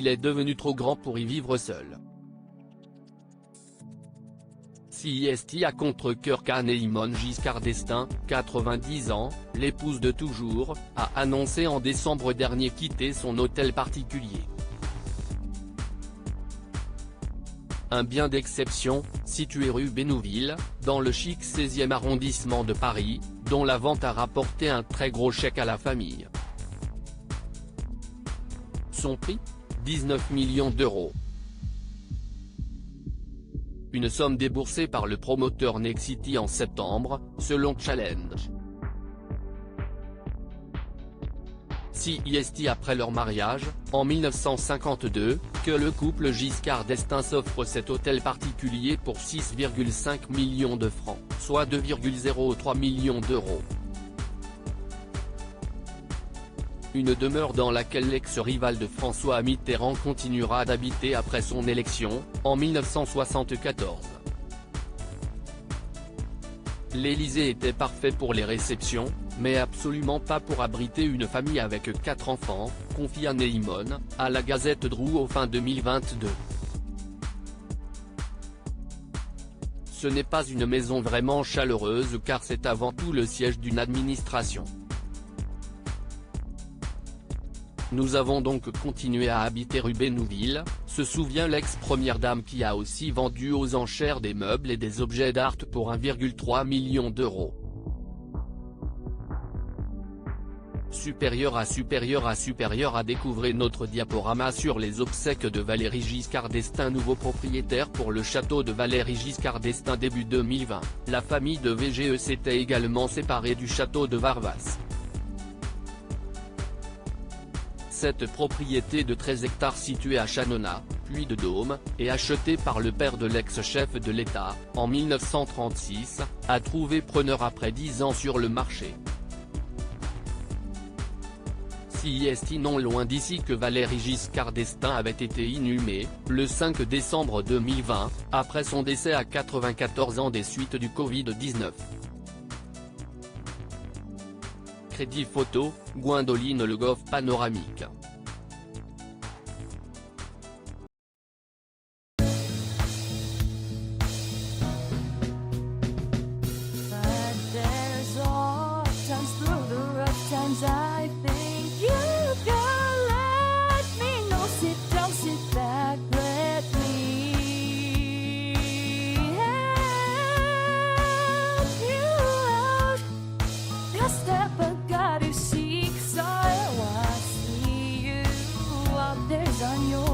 il est devenu trop grand pour y vivre seul. CIST à contre-cœur qu'Anne-Elimone Giscard d'Estaing, 90 ans, l'épouse de toujours, a annoncé en décembre dernier quitter son hôtel particulier. Un bien d'exception, situé rue Bénouville, dans le chic 16e arrondissement de Paris, dont la vente a rapporté un très gros chèque à la famille. Son prix ? 19 millions d'euros. Une somme déboursée par le promoteur Nexity en septembre, selon Challenge. CIST après leur mariage, en 1952, que le couple Giscard d'Estaing s'offre cet hôtel particulier pour 6,5 millions de francs, soit 2,03 millions d'euros. Une demeure dans laquelle l'ex-rival de François Mitterrand continuera d'habiter après son élection, en 1974. L'Élysée était parfait pour les réceptions, mais absolument pas pour abriter une famille avec 4 enfants, confie Anne-Elimone, à la Gazette Drouot fin 2022. Ce n'est pas une maison vraiment chaleureuse car c'est avant tout le siège d'une administration. Nous avons donc continué à habiter rue Bénouville, se souvient l'ex-première dame qui a aussi vendu aux enchères des meubles et des objets d'art pour 1,3 million d'euros. Supérieur à découvrir notre diaporama sur les obsèques de Valéry Giscard d'Estaing, nouveau propriétaire pour le château de Valéry Giscard d'Estaing début 2020, la famille de VGE s'était également séparée du château de Varvas. Cette propriété de 13 hectares située à Chanona, Puy-de-Dôme, et achetée par le père de l'ex-chef de l'État, en 1936, a trouvé preneur après 10 ans sur le marché. CIST non loin d'ici que Valéry Giscard d'Estaing avait été inhumé, le 5 décembre 2020, après son décès à 94 ans des suites du Covid-19. Crédit photo, Gwendoline Le Goff panoramique. On your